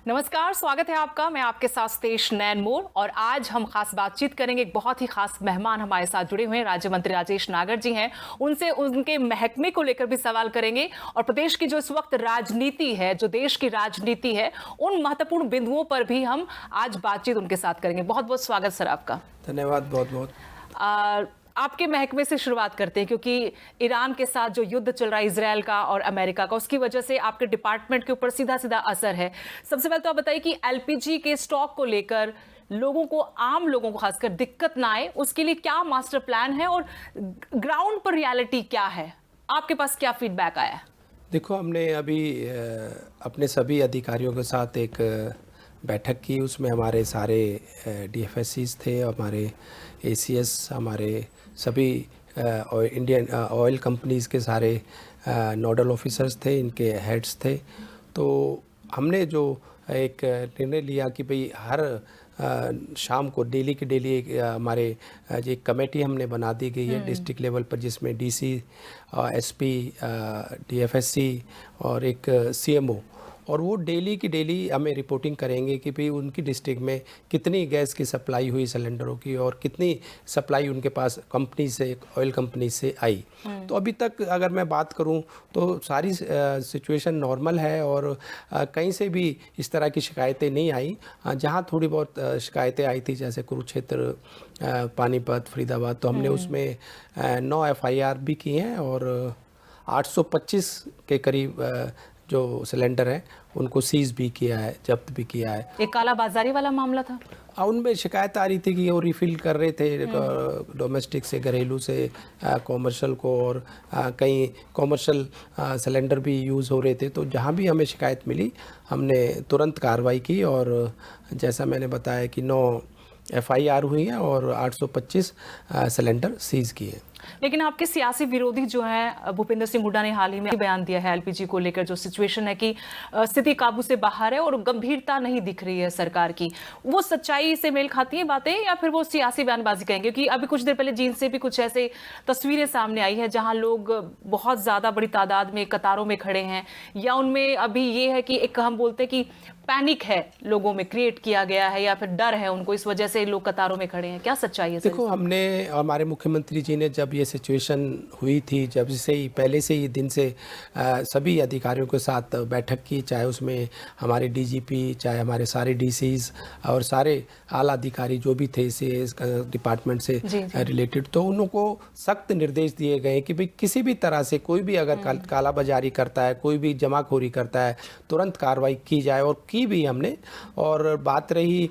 नमस्कार, स्वागत है आपका। मैं आपके साथ सतेश नैन मोर और आज हम खास बातचीत करेंगे। एक बहुत ही खास मेहमान हमारे साथ जुड़े हुए हैं, राज्य मंत्री राजेश नागर जी हैं। उनसे उनके महकमे को लेकर भी सवाल करेंगे और प्रदेश की जो इस वक्त राजनीति है, जो देश की राजनीति है, उन महत्वपूर्ण बिंदुओं पर भी हम आज बातचीत उनके साथ करेंगे। बहुत बहुत स्वागत सर आपका। धन्यवाद बहुत बहुत। आपके महकमे से शुरुआत करते हैं क्योंकि ईरान के साथ जो युद्ध चल रहा है इजरायल का और अमेरिका का, उसकी वजह से आपके डिपार्टमेंट के ऊपर सीधा सीधा असर है। सबसे पहले तो आप बताइए कि एलपीजी के स्टॉक को लेकर लोगों को, आम लोगों को खासकर दिक्कत ना आए, उसके लिए क्या मास्टर प्लान है और ग्राउंड पर रियलिटी क्या है? आपके पास क्या फीडबैक आया है? देखो, हमने अभी अपने सभी अधिकारियों के साथ एक बैठक की। उसमें हमारे सारे डीएफएससीज थे, हमारे एसीएस, हमारे सभी इंडियन ऑयल कंपनीज़ के सारे नोडल ऑफिसर्स थे, इनके हेड्स थे। तो हमने जो एक निर्णय लिया कि भाई हर शाम को डेली की डेली हमारे एक कमेटी हमने बना दी गई है डिस्ट्रिक्ट लेवल पर, जिसमें डीसी, एसपी, डीएफएससी और एक सीएमओ, और वो डेली की डेली हमें रिपोर्टिंग करेंगे कि भाई उनकी डिस्ट्रिक्ट में कितनी गैस की सप्लाई हुई सिलेंडरों की और कितनी सप्लाई उनके पास कंपनी से, ऑयल कंपनी से आई। तो अभी तक अगर मैं बात करूं तो सारी सिचुएशन नॉर्मल है और कहीं से भी इस तरह की शिकायतें नहीं आई। जहां थोड़ी बहुत शिकायतें आई थी, जैसे कुरुक्षेत्र, पानीपत, फरीदाबाद, तो हमने उसमें 9 एफआईआर भी की हैं और 825 के करीब जो सिलेंडर हैं उनको सीज भी किया है, जब्त भी किया है। एक कालाबाजारी वाला मामला था। उनमें शिकायत आ रही थी कि वो रिफ़िल कर रहे थे डोमेस्टिक से घरेलू से कॉमर्शियल को, और कहीं कॉमर्शियल सिलेंडर भी यूज़ हो रहे थे। तो जहाँ भी हमें शिकायत मिली हमने तुरंत कार्रवाई की और जैसा मैंने बताया कि 9 एफआईआर हुई हैं और 825 सिलेंडर सीज किए। लेकिन आपके सियासी विरोधी जो हैं, भूपेंद्र सिंह हुड्डा ने हाल ही में बयान दिया है एलपीजी को लेकर, जो सिचुएशन है कि स्थिति काबू से बाहर है और गंभीरता नहीं दिख रही है सरकार की। वो सच्चाई से मेल खाती है बातें या फिर वो सियासी बयानबाजी कहेंगे? क्योंकि अभी कुछ देर पहले जींद से भी कुछ ऐसे तस्वीरें सामने आई है जहां लोग बहुत ज्यादा बड़ी तादाद में कतारों में खड़े हैं, या उनमें अभी ये है कि एक हम बोलते हैं कि पैनिक है लोगों में क्रिएट किया गया है या फिर डर है उनको, इस वजह से लोग कतारों में खड़े हैं। क्या सच्चाई है? देखो, हमने, हमारे मुख्यमंत्री जी ने जब ये सिचुएशन हुई थी, जब से ही पहले से ही दिन से सभी अधिकारियों के साथ बैठक की, चाहे उसमें हमारे डीजीपी, चाहे हमारे सारे डीसीज और सारे आला अधिकारी जो भी थे इस डिपार्टमेंट से रिलेटेड, तो उनको सख्त निर्देश दिए गए कि भाई किसी भी तरह से कोई भी अगर काला बाजारी करता है, कोई भी जमाखोरी करता है, तुरंत कार्रवाई की जाए, और की भी हमने। और बात रही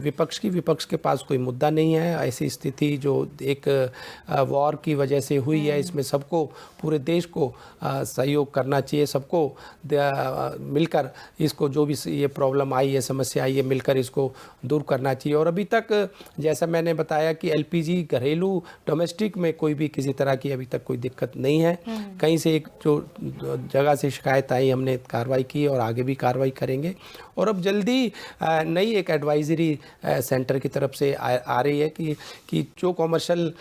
विपक्ष की, विपक्ष के पास कोई मुद्दा नहीं है। ऐसी स्थिति जो एक वॉर की वजह से हुई है, इसमें सबको, पूरे देश को सहयोग करना चाहिए, सबको मिलकर इसको, जो भी ये प्रॉब्लम आई है, समस्या आई है, मिलकर इसको दूर करना चाहिए। और अभी तक जैसा मैंने बताया कि एलपीजी घरेलू डोमेस्टिक में कोई भी किसी तरह की अभी तक कोई दिक्कत नहीं है। कहीं से एक जो जगह से शिकायत आई, हमने कार्रवाई की और आगे भी कार्रवाई करेंगे। और अब जल्दी नई एक एडवाइजरी सेंटर की तरफ से आ रही है कि जो कॉमर्शियल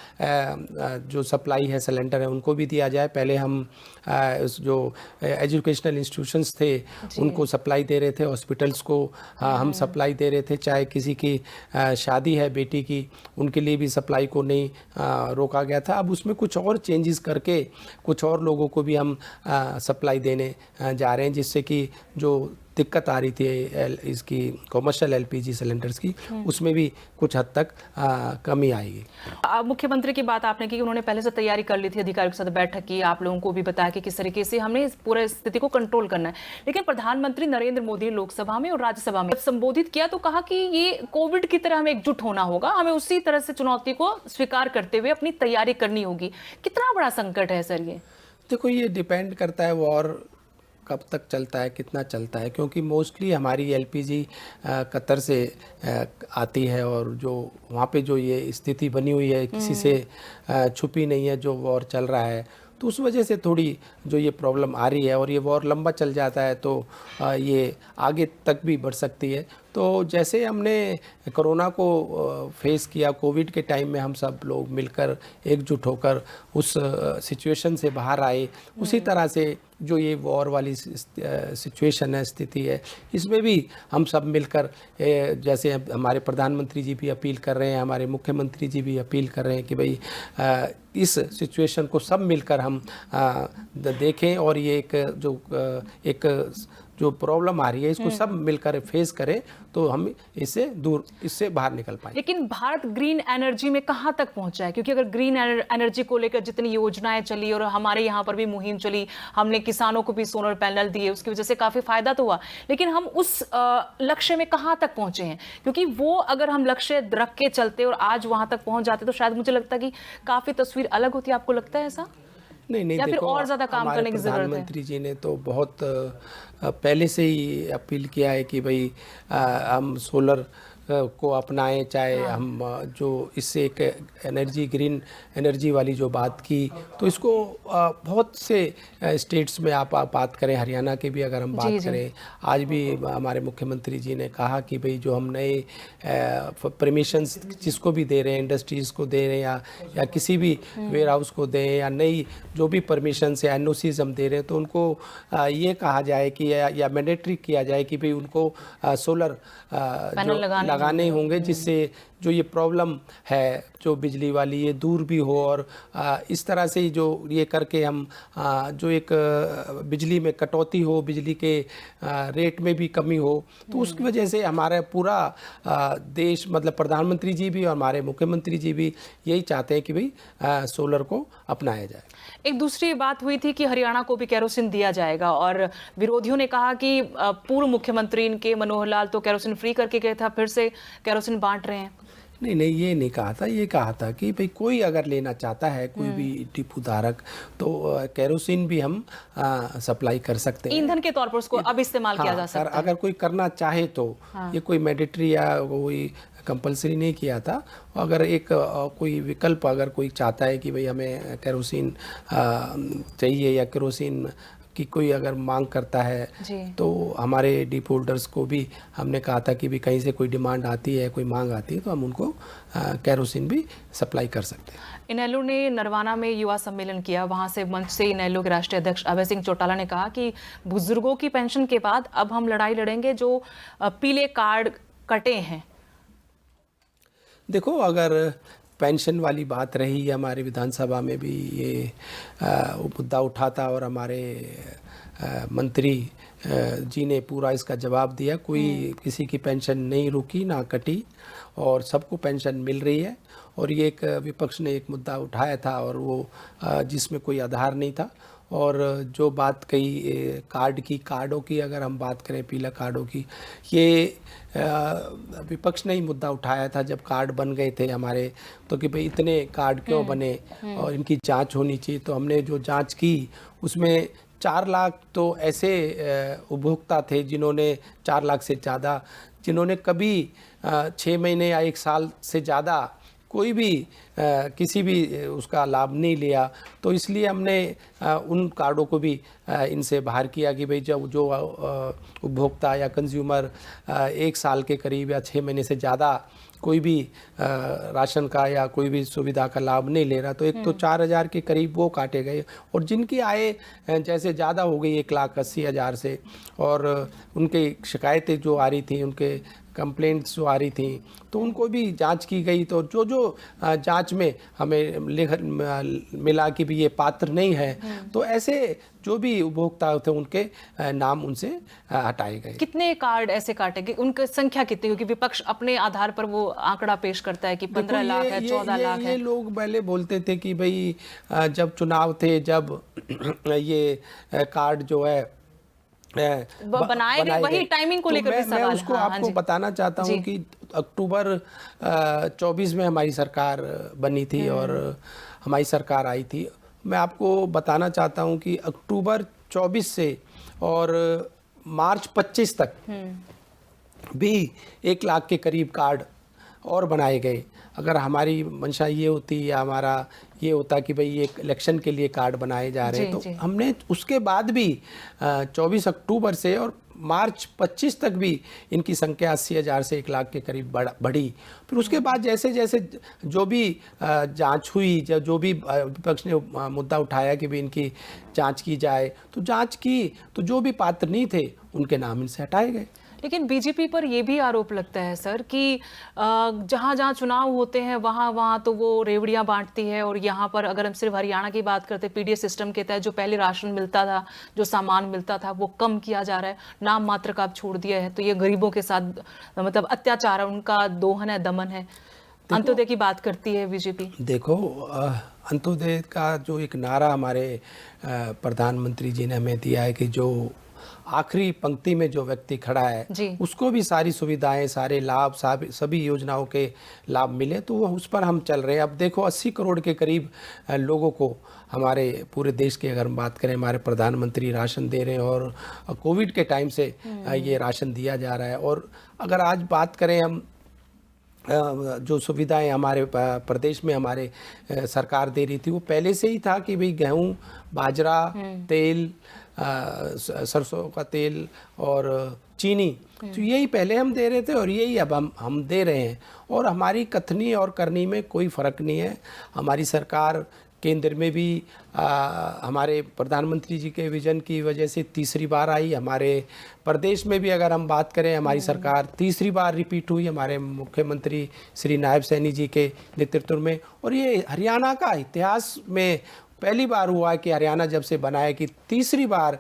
जो सप्लाई है, सिलेंडर है, उनको भी दिया जाए। पहले हम जो एजुकेशनल इंस्टीट्यूशंस थे उनको सप्लाई दे रहे थे, हॉस्पिटल्स को हम सप्लाई दे रहे थे, चाहे किसी की शादी है बेटी की, उनके लिए भी सप्लाई को नहीं रोका गया था। अब उसमें कुछ और चेंजेस करके कुछ और लोगों को भी हम सप्लाई देने जा रहे हैं, जिससे कि जो दिक्कत आ रही थी इसकी कॉमर्शियल एलपीजी सिलेंडर्स की, उसमें भी कुछ हद तक कमी आएगी। मुख्यमंत्री की बात आपने की कि उन्होंने पहले से तैयारी कर ली थी, अधिकारियों के साथ बैठक की, आप लोगों को भी बताया कि किस तरीके से हमने इस पूरे स्थिति को कंट्रोल करना है। लेकिन प्रधानमंत्री नरेंद्र मोदी ने लोकसभा में और राज्यसभा में संबोधित किया तो कहा कि ये कोविड की तरह हमें एकजुट होना होगा, हमें उसी तरह से चुनौती को स्वीकार करते हुए अपनी तैयारी करनी होगी। कितना बड़ा संकट है सर ये? देखो, ये डिपेंड करता है वॉर कब तक चलता है, कितना चलता है, क्योंकि मोस्टली हमारी एलपीजी कतर से आती है और जो वहाँ पे जो ये स्थिति बनी हुई है किसी से छुपी नहीं है, जो वॉर चल रहा है, तो उस वजह से थोड़ी जो ये प्रॉब्लम आ रही है। और ये वॉर लंबा चल जाता है तो ये आगे तक भी बढ़ सकती है। तो जैसे हमने कोरोना को फेस किया, कोविड के टाइम में हम सब लोग मिलकर एकजुट होकर उस सिचुएशन से बाहर आए, उसी तरह से जो ये वॉर वाली सिचुएशन है, स्थिति है, इसमें भी हम सब मिलकर जैसे हमारे प्रधानमंत्री जी भी अपील कर रहे हैं, हमारे मुख्यमंत्री जी भी अपील कर रहे हैं कि भाई इस सिचुएशन को सब मिलकर हम देखें और ये एक जो प्रॉब्लम आ रही है इसको सब मिलकर फेस करें तो हम इससे बाहर निकल पाएं। लेकिन भारत ग्रीन एनर्जी में कहां तक पहुंचा है? क्योंकि अगर ग्रीन एनर्जी को लेकर जितनी योजनाएं चली और हमारे यहाँ पर भी मुहिम चली, हमने किसानों को भी सोलर पैनल दिए, उसकी वजह से काफी फायदा तो हुआ, लेकिन हम उस लक्ष्य में कहां तक पहुंचे हैं? क्योंकि वो अगर हम लक्ष्य रख के चलते और आज वहां तक पहुंच जाते तो शायद मुझे लगता है कि काफी तस्वीर अलग होती। आपको लगता है ऐसा? नहीं, या फिर देखो, और ज्यादा काम करने की जरूरत है? प्रधानमंत्री जी ने तो बहुत पहले से ही अपील किया है कि भाई हम सोलर को अपनाएं, चाहे हम जो इससे एक एनर्जी, ग्रीन एनर्जी वाली जो बात की, तो इसको बहुत से स्टेट्स में आप बात करें, हरियाणा के भी अगर हम बात करें, आज भी हमारे मुख्यमंत्री जी ने कहा कि भाई जो हम नए परमिशंस जिसको भी दे रहे हैं, इंडस्ट्रीज़ को दे रहे हैं या किसी भी वेयर हाउस को दें या नई जो भी परमिशंस या एनओसीज हम दे रहे हैं, तो उनको ये कहा जाए कि या मैंडेटरी किया जाए कि भाई उनको सोलर लगाने होंगे, जिससे जो ये प्रॉब्लम है जो बिजली वाली ये दूर भी हो और इस तरह से जो ये करके हम जो एक बिजली में कटौती हो, बिजली के रेट में भी कमी हो, तो उसकी वजह से हमारा पूरा देश, मतलब प्रधानमंत्री जी भी और हमारे मुख्यमंत्री जी भी यही चाहते हैं कि भाई सोलर को अपनाया जाए। एक दूसरी बात हुई थी कि हरियाणा को भी केरोसिन दिया जाएगा और विरोधियों ने कहा कि पूर्व मुख्यमंत्री इनके मनोहर लाल तो केरोसिन फ्री करके गए था, फिर से केरोसिन बांट रहे हैं। नहीं, ये नहीं कहा था, ये कहा था कि भाई कोई अगर लेना चाहता है, कोई भी डिपो धारक, तो केरोसिन भी हम सप्लाई कर सकते हैं, ईंधन के तौर पर उसको अब इस्तेमाल किया जा सकता है। अगर कोई करना चाहे तो ये कोई मैंडेटरी या कोई कंपलसरी नहीं किया था। अगर एक कोई विकल्प अगर कोई चाहता है कि भाई हमें केरोसिन चाहिए या केरोसिन की कोई अगर मांग करता है, तो हमारे डिपो होल्डर्स को भी हमने कहा था कि भी कहीं से कोई डिमांड आती है, कोई मांग आती है, तो हम उनको केरोसिन भी सप्लाई कर सकते हैं। इनेलो ने नरवाना में युवा सम्मेलन किया, वहां से मंच से इनेलो के राष्ट्रीय अध्यक्ष अभय सिंह चौटाला ने कहा कि बुजुर्गों की पेंशन के बाद अब हम लड़ाई लड़ेंगे जो पीले कार्ड कटे हैं। देखो, अगर पेंशन वाली बात रही, हमारे विधानसभा में भी ये मुद्दा उठा था और हमारे मंत्री जी ने पूरा इसका जवाब दिया। कोई किसी की पेंशन नहीं रुकी ना कटी और सबको पेंशन मिल रही है। और ये एक विपक्ष ने एक मुद्दा उठाया था और वो जिसमें कोई आधार नहीं था। और जो बात कही कार्डों की अगर हम बात करें, पीला कार्डों की, ये विपक्ष ने ही मुद्दा उठाया था जब कार्ड बन गए थे हमारे, तो कि भाई इतने कार्ड क्यों बने और इनकी जांच होनी चाहिए। तो हमने जो जांच की उसमें 4 लाख तो ऐसे उपभोक्ता थे जिन्होंने 4 लाख से ज़्यादा, जिन्होंने कभी 6 महीने या 1 साल से ज़्यादा कोई भी किसी भी उसका लाभ नहीं लिया। तो इसलिए हमने उन कार्डों को भी इनसे बाहर किया कि भाई जब जो उपभोक्ता या कंज्यूमर 1 साल के करीब या 6 महीने से ज़्यादा कोई भी राशन का या कोई भी सुविधा का लाभ नहीं ले रहा, तो एक तो 4,000 के करीब वो काटे गए। और जिनकी आय जैसे ज़्यादा हो गई 1,80,000 से और उनकी शिकायतें जो आ रही थी, उनके कंप्लेंट्स जो आ रही थी, तो उनको भी जांच की गई। तो जो जांच में हमें मिला कि भी ये पात्र नहीं है, तो ऐसे जो भी उपभोक्ता थे उनके नाम उनसे हटाए गए। कितने कार्ड ऐसे काटे गए, उनकी संख्या कितनी? क्योंकि विपक्ष अपने आधार पर वो आंकड़ा पेश करता है कि 15 लाख है, 14 लाख है। ये लोग पहले बोलते थे कि भाई जब चुनाव थे, जब ये कार्ड जो है बनाए गए, वही टाइमिंग को लेकर भी सवाल। मैं उसको आपको बताना चाहता हूँ कि अक्टूबर 24 में हमारी सरकार बनी थी और हमारी सरकार आई थी। मैं आपको बताना चाहता हूँ कि अक्टूबर 24 से और मार्च 25 तक भी 1 लाख के करीब कार्ड और बनाए गए। अगर हमारी मंशा ये होती या हमारा ये होता कि भाई ये इलेक्शन के लिए कार्ड बनाए जा रहे हैं, तो हमने उसके बाद भी 24 अक्टूबर से और मार्च 25 तक भी इनकी संख्या 80,000 से 1 लाख के करीब बढ़ी। फिर उसके बाद जैसे जैसे जो भी जांच हुई, जो भी विपक्ष ने मुद्दा उठाया कि भी इनकी जांच की जाए, तो जांच की, तो जो भी पात्र नहीं थे उनके नाम इनसे हटाए गए। लेकिन बीजेपी पर यह भी आरोप लगता है सर कि जहां जहां चुनाव होते हैं वहां वहां तो वो रेवड़ियां बांटती है, और यहाँ पर अगर हम सिर्फ हरियाणा की बात करते, पीडीएस सिस्टम के तहत जो पहले राशन मिलता था, जो सामान मिलता था, वो कम किया जा रहा है, नाम मात्र का आप छोड़ दिया है। तो ये गरीबों के साथ मतलब अत्याचार है, उनका दोहन है, दमन है। अंत्योदय की बात करती है बीजेपी। देखो, अंत्योदय का जो एक नारा हमारे प्रधानमंत्री जी ने हमें दिया है कि जो आखिरी पंक्ति में जो व्यक्ति खड़ा है उसको भी सारी सुविधाएं, सारे लाभ, सभी योजनाओं के लाभ मिले, तो वो उस पर हम चल रहे हैं। अब देखो 80 करोड़ के करीब लोगों को हमारे पूरे देश की अगर हम बात करें, हमारे प्रधानमंत्री राशन दे रहे हैं, और कोविड के टाइम से ये राशन दिया जा रहा है। और अगर आज बात करें हम जो सुविधाएं हमारे प्रदेश में हमारे सरकार दे रही थी, वो पहले से ही था कि भाई गेहूं, बाजरा, तेल, सरसों का तेल और चीनी, तो यही पहले हम दे रहे थे और यही अब हम दे रहे हैं। और हमारी कथनी और करनी में कोई फ़र्क नहीं है। हमारी सरकार केंद्र में भी हमारे प्रधानमंत्री जी के विजन की वजह से तीसरी बार आई। हमारे प्रदेश में भी अगर हम बात करें, हमारी सरकार तीसरी बार रिपीट हुई हमारे मुख्यमंत्री श्री नायब सैनी जी के नेतृत्व में। और ये हरियाणा का इतिहास में पहली बार हुआ कि हरियाणा जब से बना है कि तीसरी बार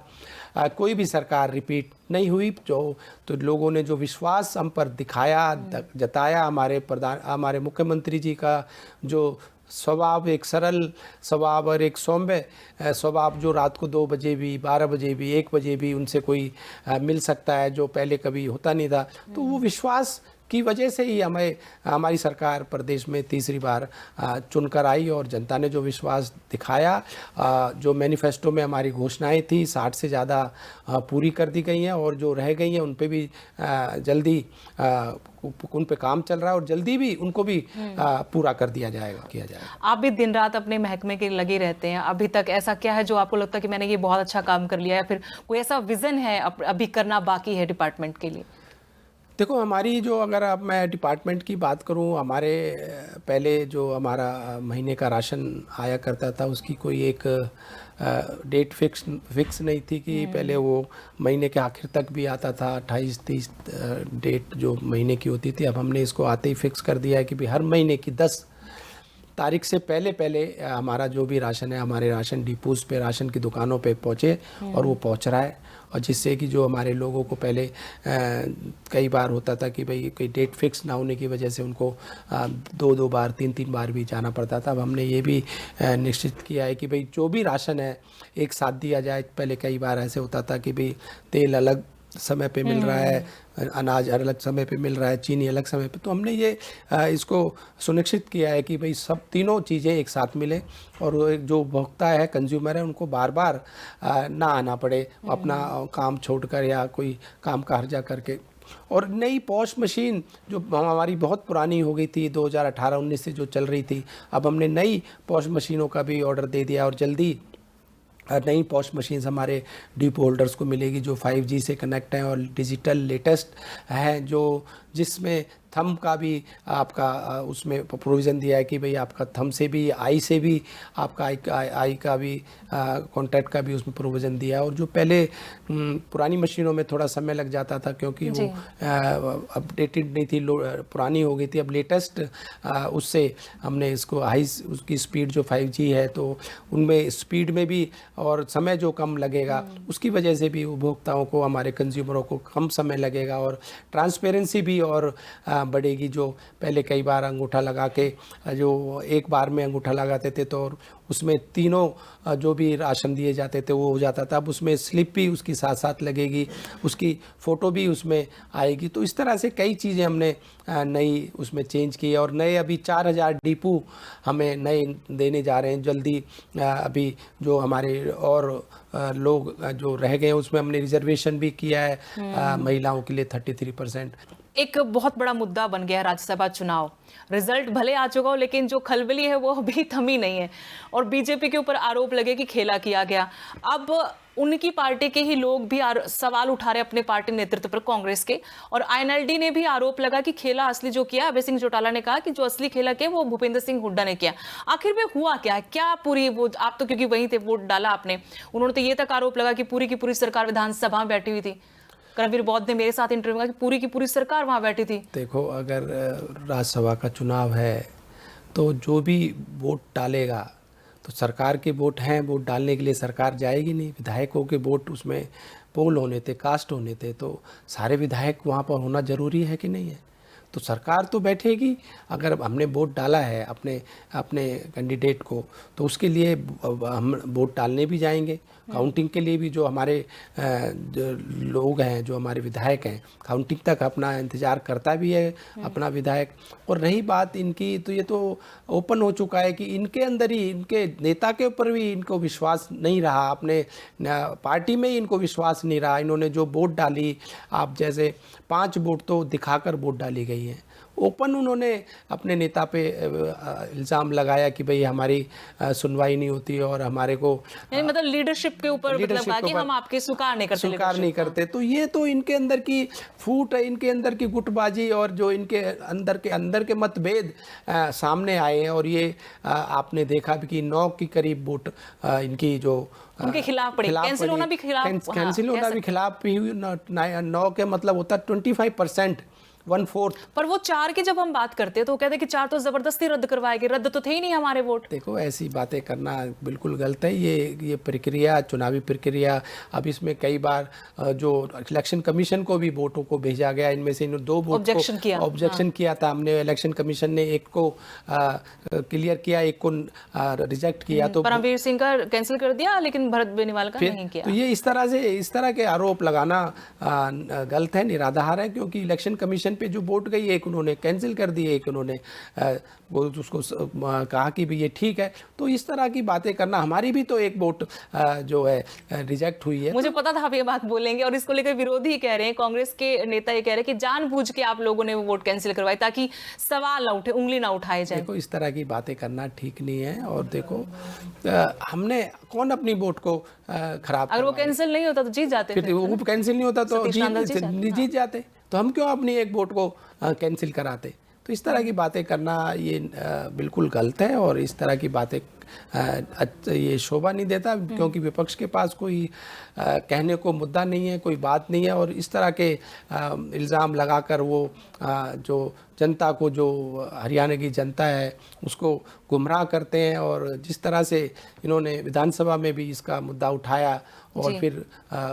कोई भी सरकार रिपीट नहीं हुई। तो लोगों ने जो विश्वास हम पर दिखाया, जताया, हमारे मुख्यमंत्री जी का जो स्वभाव, एक सरल स्वभाव और एक सौम्य स्वभाव, जो रात को 2 बजे भी, 12 बजे भी, 1 बजे भी उनसे कोई मिल सकता है, जो पहले कभी होता नहीं था, तो वो विश्वास की वजह से ही हमारी सरकार प्रदेश में तीसरी बार चुनकर आई। और जनता ने जो विश्वास दिखाया, जो मैनिफेस्टो में हमारी घोषणाएं थी 60 से ज़्यादा पूरी कर दी गई हैं, और जो रह गई हैं उन पे भी जल्दी उन पे काम चल रहा है, और जल्दी भी उनको भी पूरा कर किया जाएगा। आप भी दिन रात अपने महकमे के लगे रहते हैं, अभी तक ऐसा क्या है जो आपको लगता है कि मैंने ये बहुत अच्छा काम कर लिया, या फिर कोई ऐसा विजन है अभी करना बाकी है डिपार्टमेंट के लिए? देखो, हमारी जो, अगर अब मैं डिपार्टमेंट की बात करूं, हमारे पहले जो हमारा महीने का राशन आया करता था उसकी कोई एक डेट फिक्स नहीं थी कि पहले वो महीने के आखिर तक भी आता था, 28-30 डेट जो महीने की होती थी। अब हमने इसको आते ही फिक्स कर दिया है कि भी हर महीने की 10 तारीख से पहले हमारा जो भी राशन है हमारे राशन डिपोज पे, राशन की दुकानों पे पहुँचे, और वो पहुँच रहा है। और जिससे कि जो हमारे लोगों को पहले कई बार होता था कि भाई कोई डेट फिक्स ना होने की वजह से उनको 2-2 बार, 3-3 बार भी जाना पड़ता था। अब हमने ये भी निश्चित किया है कि भाई जो भी राशन है एक साथ दिया जाए। पहले कई बार ऐसे होता था कि भाई तेल अलग समय पे मिल रहा है, अनाज अलग समय पे मिल रहा है, चीनी अलग समय पे, तो हमने ये इसको सुनिश्चित किया है कि भाई सब तीनों चीज़ें एक साथ मिले, और जो उपभोक्ता है, कंज्यूमर है, उनको बार बार ना आना पड़े अपना काम छोड़कर या कोई काम का हर्जा करके। और नई पॉश मशीन जो हमारी बहुत पुरानी हो गई थी, 2018-19 से जो चल रही थी, अब हमने नई पॉश मशीनों का भी ऑर्डर दे दिया, और जल्दी नई पॉश मशीन्स हमारे डिपो होल्डर्स को मिलेगी जो 5G से कनेक्ट हैं और डिजिटल लेटेस्ट हैं, जो जिसमें थंब का भी आपका उसमें प्रोविज़न दिया है कि भाई आपका थंब से भी, आई से भी, आपका आई का भी कॉन्टैक्ट का भी उसमें प्रोविज़न दिया है। और जो पहले पुरानी मशीनों में थोड़ा समय लग जाता था क्योंकि वो अपडेटेड नहीं थी, पुरानी हो गई थी, अब लेटेस्ट उससे हमने इसको उसकी स्पीड जो 5G है, तो उनमें स्पीड में भी और समय जो कम लगेगा, उसकी वजह से भी उपभोक्ताओं को, हमारे कंज्यूमरों को कम समय लगेगा, और ट्रांसपेरेंसी भी और बढ़ेगी। जो पहले कई बार अंगूठा लगा के, जो एक बार में अंगूठा लगाते थे तो उसमें तीनों जो भी राशन दिए जाते थे वो हो जाता था, अब उसमें स्लिप भी उसकी साथ साथ लगेगी, उसकी फ़ोटो भी उसमें आएगी। तो इस तरह से कई चीज़ें हमने नई उसमें चेंज की है, और नए अभी 4000 डिपो हमें नए देने जा रहे हैं जल्दी। अभी जो हमारे और लोग जो रह गए हैं उसमें हमने रिजर्वेशन भी किया है महिलाओं के लिए 33%। एक बहुत बड़ा मुद्दा बन गया है राज्यसभा चुनाव। रिजल्ट भले आ चुका हो, लेकिन जो खलबली है वो अभी थमी नहीं है और बीजेपी के ऊपर आरोप लगे कि खेला किया गया। अब उनकी पार्टी के ही लोग भी सवाल उठा रहे अपने पार्टी नेतृत्व पर, कांग्रेस के, और आईएनएलडी ने भी आरोप लगा कि खेला असली जो किया, अभय सिंह चौटाला ने कहा कि जो असली खेला किया वो भूपेंद्र सिंह हुड्डा ने किया। आखिर में हुआ क्या है? क्या पूरी वो, आप तो क्योंकि वहीं थे, वोट डाला आपने, उन्होंने तो ये तक आरोप लगा कि पूरी की पूरी सरकार विधानसभा में बैठी हुई थी। करणवीर बौद्ध ने मेरे साथ इंटरव्यू में कहा कि पूरी सरकार वहां बैठी थी। देखो, अगर राज्यसभा का चुनाव है तो जो भी वोट डालेगा तो सरकार के वोट हैं, वोट डालने के लिए सरकार जाएगी नहीं। विधायकों के वोट उसमें पोल होने थे, कास्ट होने थे, तो सारे विधायक वहाँ पर होना जरूरी है कि नहीं है? तो सरकार तो बैठेगी। अगर हमने वोट डाला है अपने अपने कैंडिडेट को, तो उसके लिए हम वोट डालने भी जाएंगे। काउंटिंग के लिए भी जो हमारे जो लोग हैं, जो हमारे विधायक हैं, काउंटिंग तक अपना इंतज़ार करता भी है अपना विधायक। और रही बात इनकी, तो ये तो ओपन हो चुका है कि इनके अंदर ही, इनके नेता के ऊपर भी इनको विश्वास नहीं रहा, अपने पार्टी में ही इनको विश्वास नहीं रहा। इन्होंने जो वोट डाली, आप जैसे 5 वोट तो दिखाकर वोट डाली गई हैं। ओपन उन्होंने अपने नेता पे इल्ज़ाम लगाया कि भाई हमारी सुनवाई नहीं होती और हमारे को मतलब लीडरशिप के ऊपर, मतलब कि हम आपके स्वीकार नहीं करते। तो ये तो इनके अंदर की फूट है, इनके अंदर की गुटबाजी और जो इनके अंदर के मतभेद सामने आए हैं। और ये आपने देखा भी कि 9 के करीब वोट इनकी जो उनके खिलाफ पड़ी, कैंसिल होना भी खिलाफ भी हुई। 9 के मतलब होता 25%, 1/4। पर वो 4 की जब हम बात करते हैं तो वो कहते हैं कि 4 तो जबरदस्ती रद्द करवाए गए, रद्द तो थे ही नहीं हमारे वोट। देखो, ऐसी बातें करना बिल्कुल गलत है। ये प्रक्रिया, चुनावी प्रक्रिया, अब इसमें कई बार जो इलेक्शन कमीशन को भी वोटों को भेजा गया, इनमें से इन 2 वोट को ऑब्जेक्शन किया था हमने। इलेक्शन कमीशन ने एक को क्लियर किया, एक को रिजेक्ट किया। तो परमवीर सिंह का कैंसिल कर दिया, लेकिन भरत बेनीवाल का नहीं किया। तो ये इस तरह के आरोप लगाना गलत है, निराधार है, क्योंकि इलेक्शन कमीशन पे जो वोट गई, एक उन्होंने कैंसिल कर दी, एक उन्होंने वो उसको कहा कि भी ये ठीक है। तो इस तरह की बातें करना, हमारी भी तो एक वोट जो है रिजेक्ट हुई है। मुझे पता था आप ये बात बोलेंगे, और इसको लेकर विरोधी कह रहे हैं, कांग्रेस के नेता ये कह रहे हैं कि जानबूझ के आप लोगों ने वो वोट कैंसिल करवाई ताकि सवाल ना उठे, उंगली ना उठाए जाए। देखो, इस तरह की बातें करना ठीक नहीं है। और देखो, हमने कौन अपनी वोट को खराब, अगर वो कैंसिल नहीं होता तो जीत जाते, फिर वो कैंसिल नहीं होता तो जीत जाते। तो हम क्यों अपनी एक वोट को कैंसिल कराते? तो इस तरह की बातें करना ये बिल्कुल गलत है, और इस तरह की बातें ये शोभा नहीं देता, क्योंकि विपक्ष के पास कोई कहने को मुद्दा नहीं है, कोई बात नहीं है। और इस तरह के इल्ज़ाम लगाकर वो जो जनता को, जो हरियाणा की जनता है, उसको गुमराह करते हैं। और जिस तरह से इन्होंने विधानसभा में भी इसका मुद्दा उठाया और फिर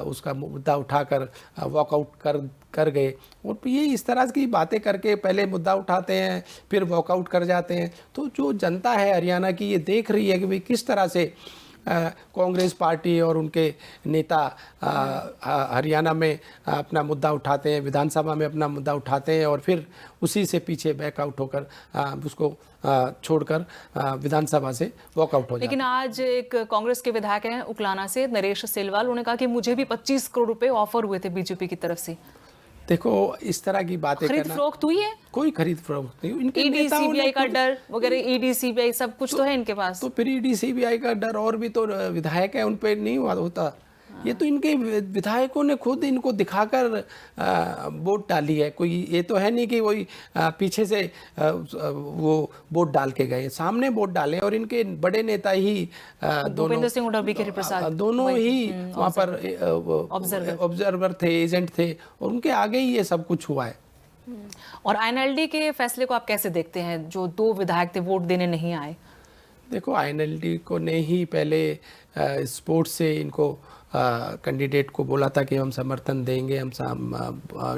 उसका मुद्दा उठाकर वॉकआउट कर गए, और ये इस तरह की बातें करके पहले मुद्दा उठाते हैं, फिर वॉकआउट कर जाते हैं। तो जो जनता है हरियाणा की, ये देख रही है कि भाई किस तरह से कांग्रेस पार्टी और उनके नेता हरियाणा में अपना मुद्दा उठाते हैं, विधानसभा में अपना मुद्दा उठाते हैं, और फिर उसी से पीछे बैकआउट होकर उसको छोड़कर विधानसभा से वॉकआउट हो जाते हैं। लेकिन आज एक कांग्रेस के विधायक हैं उकलाना से, नरेश सेलवाल, उन्होंने कहा कि मुझे भी 25 करोड़ रुपए ऑफर हुए थे बीजेपी की तरफ से। देखो, इस तरह की बातें खरीद फरोख्त हुई है? कोई खरीद फरोख्त नहीं। इनके ईडी सीबीआई का डर वगैरह, ईडी सीबीआई सब कुछ तो है इनके पास। तो फिर ईडी सीबीआई का डर, और भी तो विधायक है, उन पे नहीं होता। ये तो इनके विधायकों ने खुद इनको दिखाकर वोट डाली है। कोई ये तो है नहीं कि वही पीछे से वो वोट डाल के गए, सामने वोट डाले। और इनके बड़े नेता ही भूपेंद्र सिंह हुड्डा, बीके प्रसाद, दोनों ही वहाँ पर ऑब्जर्वर थे, एजेंट थे, और उनके आगे ही ये सब कुछ हुआ है। और आईएनएलडी के फैसले को आप कैसे देखते हैं, जो 2 विधायक थे वोट देने नहीं आए? देखो, आईएनएलडी को ने ही पहले स्पोर्ट्स से इनको कैंडिडेट को बोला था कि हम समर्थन देंगे, हम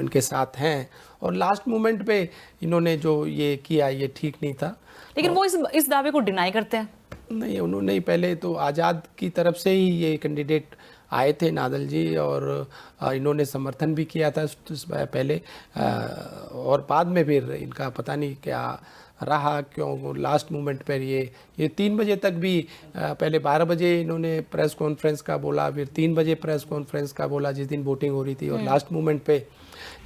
इनके साथ हैं, और लास्ट मोमेंट पे इन्होंने जो ये किया, ये ठीक नहीं था। लेकिन वो इस दावे को डिनाई करते हैं। नहीं, उन्होंने ही पहले तो आज़ाद की तरफ से ही ये कैंडिडेट आए थे, नादल जी, और इन्होंने समर्थन भी किया था पहले, और बाद में फिर इनका पता नहीं क्या रहा, क्यों लास्ट मोमेंट पर ये 3 बजे तक भी, पहले 12 बजे इन्होंने प्रेस कॉन्फ्रेंस का बोला, फिर 3 बजे प्रेस कॉन्फ्रेंस का बोला जिस दिन वोटिंग हो रही थी, और लास्ट मोमेंट पे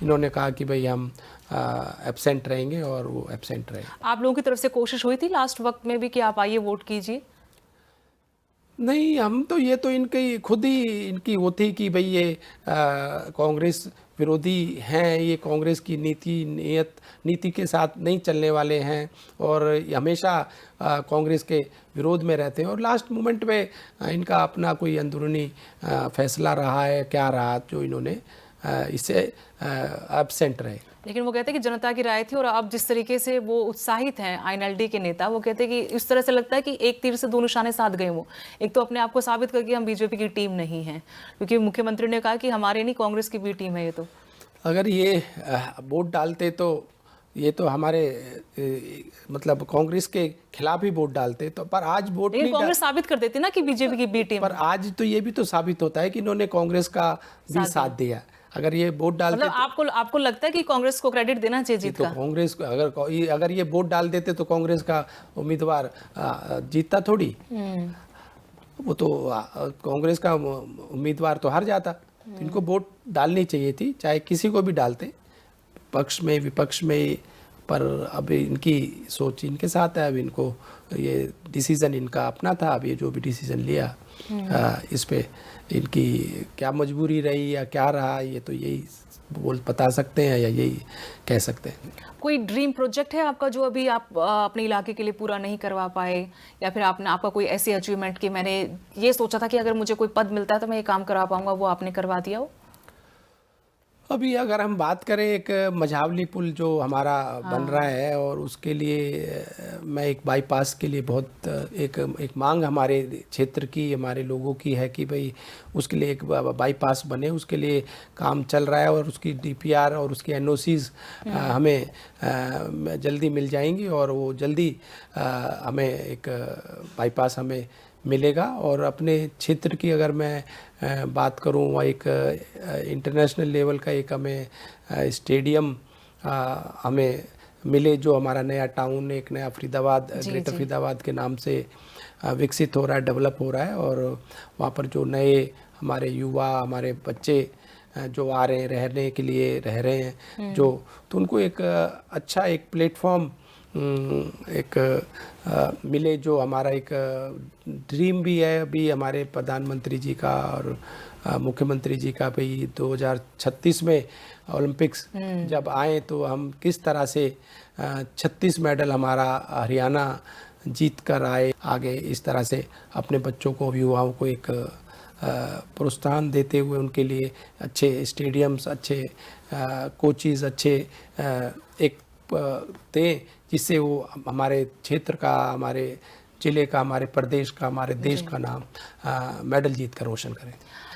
इन्होंने कहा कि भाई हम एब्सेंट रहेंगे और वो एब्सेंट रहे। आप लोगों की तरफ से कोशिश हुई थी लास्ट वक्त में भी कि आप आइए वोट कीजिए? नहीं, हम तो ये तो इनकी खुद ही इनकी वो थी कि भाई ये कांग्रेस विरोधी हैं, ये कांग्रेस की नीति के साथ नहीं चलने वाले हैं और ये हमेशा कांग्रेस के विरोध में रहते हैं और लास्ट मोमेंट में इनका अपना कोई अंदरूनी फैसला रहा है क्या रहा जो इन्होंने इससे एब्सेंट रहे। लेकिन वो कहते हैं कि जनता की राय थी और अब जिस तरीके से वो उत्साहित हैं आईएनएलडी के नेता, वो कहते हैं कि इस तरह से लगता है कि एक तीर से दो निशाने साध गए। वो एक तो अपने आप को साबित करके हम बीजेपी की टीम नहीं है, क्योंकि मुख्यमंत्री ने कहा कि हमारे नहीं कांग्रेस की भी टीम है। ये तो अगर ये वोट डालते तो ये तो हमारे मतलब कांग्रेस के खिलाफ ही वोट डालते तो, पर आज वोट नहीं कांग्रेस साबित कर देती ना कि बीजेपी की बी टीम। पर आज तो ये भी तो साबित होता है कि इन्होंने कांग्रेस का भी साथ दिया। अगर ये वोट डालते मतलब आपको लगता है कि कांग्रेस को क्रेडिट देना चाहिए जीत का? तो कांग्रेस को अगर ये वोट डाल देते तो कांग्रेस का उम्मीदवार जीतता थोड़ी, वो तो कांग्रेस का उम्मीदवार तो हार जाता। तो इनको वोट डालनी चाहिए थी, चाहे किसी को भी डालते, पक्ष में विपक्ष में, पर अब इनकी सोच इनके साथ है। अब इनको ये डिसीज़न इनका अपना था। अब ये जो भी डिसीज़न लिया इस पे इनकी क्या मजबूरी रही या क्या रहा, ये तो यही बता सकते हैं या यही कह सकते हैं। कोई ड्रीम प्रोजेक्ट है आपका जो अभी आप अपने इलाके के लिए पूरा नहीं करवा पाए, या फिर आपका कोई ऐसी अचीवमेंट कि मैंने ये सोचा था कि अगर मुझे कोई पद मिलता है तो मैं ये काम करवा पाऊंगा, वो आपने करवा दिया हो? अभी अगर हम बात करें एक मझावली पुल जो हमारा बन रहा है और उसके लिए मैं एक बाईपास के लिए बहुत एक मांग हमारे क्षेत्र की, हमारे लोगों की है कि भाई उसके लिए एक बाईपास बने। उसके लिए काम चल रहा है और उसकी डीपीआर और उसकी एनओसीज हमें जल्दी मिल जाएंगी और वो जल्दी हमें एक बाईपास हमें मिलेगा। और अपने क्षेत्र की अगर मैं बात करूँ, एक इंटरनेशनल लेवल का एक हमें स्टेडियम हमें मिले जो हमारा नया टाउन, एक नया फरीदाबाद, ग्रेटर फरीदाबाद के नाम से विकसित हो रहा है, डेवलप हो रहा है। और वहाँ पर जो नए हमारे युवा, हमारे बच्चे जो आ रहे हैं, रहने के लिए रह रहे हैं जो, तो उनको एक अच्छा एक प्लेटफॉर्म एक मिले, जो हमारा एक ड्रीम भी है अभी हमारे प्रधानमंत्री जी का और मुख्यमंत्री जी का। भाई 2036 में ओलंपिक्स जब आए तो हम किस तरह से 36 मेडल हमारा हरियाणा जीत कर आए आगे, इस तरह से अपने बच्चों को, युवाओं को एक प्रोत्साहन देते हुए उनके लिए अच्छे स्टेडियम्स, अच्छे कोचेज़ अच्छे एक दें, जिससे वो हमारे क्षेत्र का, हमारे जिले का, हमारे प्रदेश का, हमारे देश का नाम मेडल जीत कर रोशन करें।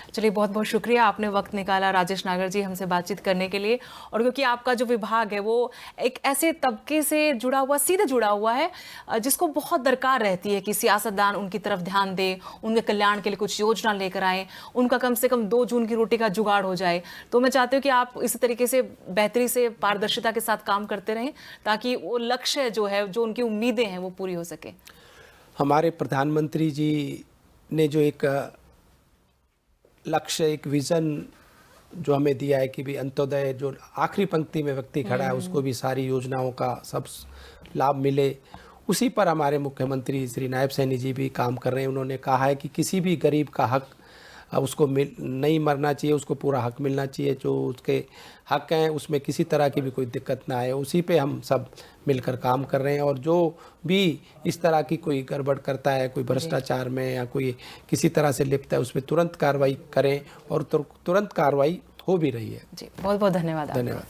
चलिए, बहुत बहुत शुक्रिया, आपने वक्त निकाला राजेश नागर जी हमसे बातचीत करने के लिए। और क्योंकि आपका जो विभाग है वो एक ऐसे तबके से जुड़ा हुआ, सीधे जुड़ा हुआ है जिसको बहुत दरकार रहती है कि सियासतदान उनकी तरफ ध्यान दे, उनके कल्याण के लिए कुछ योजना लेकर आए, उनका कम से कम 2 जून की रोटी का जुगाड़ हो जाए। तो मैं चाहती हूँ कि आप इसी तरीके से बेहतरी से, पारदर्शिता के साथ काम करते रहें ताकि वो लक्ष्य जो है, जो उनकी उम्मीदें हैं, वो पूरी हो सके। हमारे प्रधानमंत्री जी ने जो एक लक्ष्य, एक विज़न जो हमें दिया है कि भी अंत्योदय, जो आखिरी पंक्ति में व्यक्ति खड़ा है उसको भी सारी योजनाओं का सब लाभ मिले, उसी पर हमारे मुख्यमंत्री श्री नायब सैनी जी भी काम कर रहे हैं। उन्होंने कहा है कि किसी भी गरीब का हक उसको नहीं मरना चाहिए, उसको पूरा हक मिलना चाहिए। जो उसके हक हैं उसमें किसी तरह की भी कोई दिक्कत ना आए, उसी पे हम सब मिलकर काम कर रहे हैं। और जो भी इस तरह की कोई गड़बड़ करता है, कोई भ्रष्टाचार में या कोई किसी तरह से लिप्त है, उस पर तुरंत कार्रवाई करें और तुरंत कार्रवाई हो भी रही है। जी, बहुत बहुत धन्यवाद। धन्यवाद।